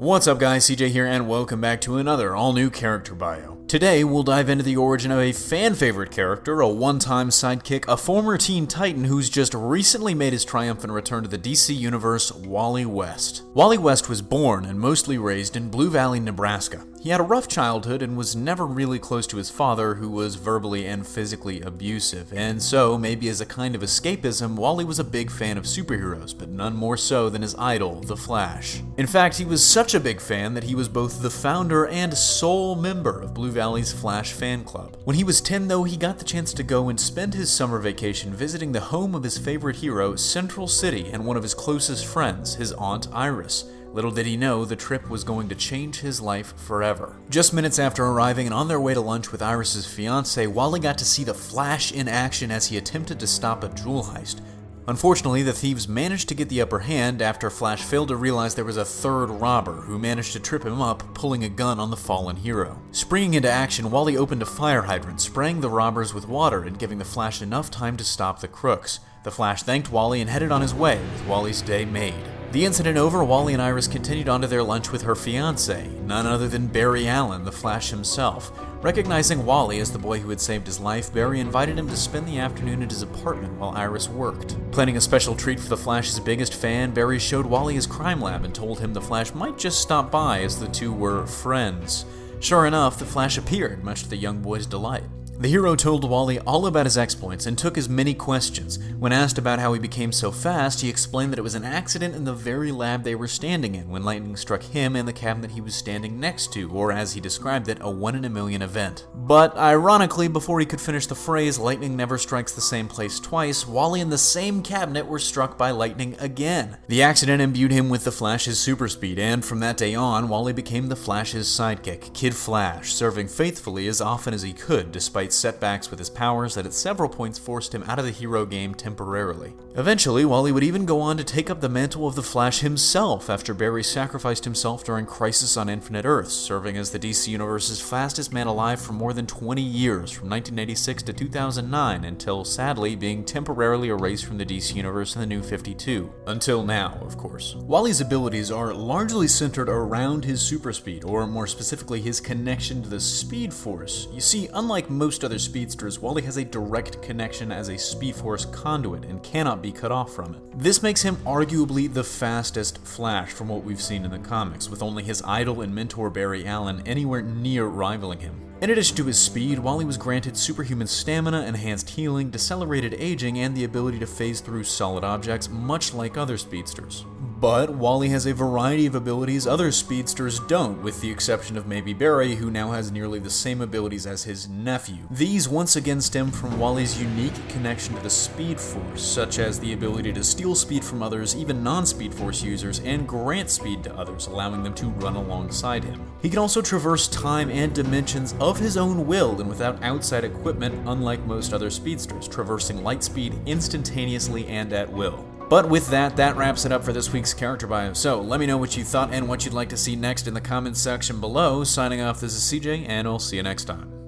What's up guys, CJ here and welcome back to another all-new character bio. Today we'll dive into the origin of a fan-favorite character, a one-time sidekick, a former Teen Titan who's just recently made his triumphant return to the DC universe, Wally West. Wally West was born and mostly raised in Blue Valley, Nebraska. He had a rough childhood and was never really close to his father, who was verbally and physically abusive, and so, maybe as a kind of escapism, Wally was a big fan of superheroes, but none more so than his idol, The Flash. In fact, he was such a big fan that he was both the founder and sole member of Blue Valley's Flash fan club. When he was 10 though, he got the chance to go and spend his summer vacation visiting the home of his favorite hero, Central City, and one of his closest friends, his aunt Iris. Little did he know, the trip was going to change his life forever. Just minutes after arriving and on their way to lunch with Iris's fiancé, Wally got to see the Flash in action as he attempted to stop a jewel heist. Unfortunately, the thieves managed to get the upper hand after Flash failed to realize there was a third robber who managed to trip him up, pulling a gun on the fallen hero. Springing into action, Wally opened a fire hydrant, spraying the robbers with water and giving the Flash enough time to stop the crooks. The Flash thanked Wally and headed on his way, with Wally's day made. The incident over, Wally and Iris continued on to their lunch with her fiancé, none other than Barry Allen, the Flash himself. Recognizing Wally as the boy who had saved his life, Barry invited him to spend the afternoon at his apartment while Iris worked. Planning a special treat for the Flash's biggest fan, Barry showed Wally his crime lab and told him the Flash might just stop by as the two were friends. Sure enough, the Flash appeared, much to the young boy's delight. The hero told Wally all about his exploits and took his many questions. When asked about how he became so fast, he explained that it was an accident in the very lab they were standing in when lightning struck him and the cabinet he was standing next to, or as he described it, a 1 in a million event. But ironically, before he could finish the phrase, lightning never strikes the same place twice, Wally and the same cabinet were struck by lightning again. The accident imbued him with the Flash's super speed, and from that day on, Wally became the Flash's sidekick, Kid Flash, serving faithfully as often as he could, despite setbacks with his powers that at several points forced him out of the hero game temporarily. Eventually, Wally would even go on to take up the mantle of the Flash himself after Barry sacrificed himself during Crisis on Infinite Earths, serving as the DC Universe's fastest man alive for more than 20 years, from 1986 to 2009, until sadly being temporarily erased from the DC Universe in the New 52. Until now, of course. Wally's abilities are largely centered around his super speed, or more specifically his connection to the Speed Force. You see, unlike most other speedsters, Wally has a direct connection as a Speed Force conduit and cannot be cut off from it. This makes him arguably the fastest Flash from what we've seen in the comics, with only his idol and mentor Barry Allen anywhere near rivaling him. In addition to his speed, Wally was granted superhuman stamina, enhanced healing, decelerated aging, and the ability to phase through solid objects, much like other speedsters. But Wally has a variety of abilities other speedsters don't, with the exception of maybe Barry, who now has nearly the same abilities as his nephew. These once again stem from Wally's unique connection to the Speed Force, such as the ability to steal speed from others, even non-Speed Force users, and grant speed to others, allowing them to run alongside him. He can also traverse time and dimensions of his own will and without outside equipment, unlike most other speedsters, traversing light speed instantaneously and at will. But with that wraps it up for this week's character bio. So let me know what you thought and what you'd like to see next in the comments section below. Signing off, this is CJ, and I'll see you next time.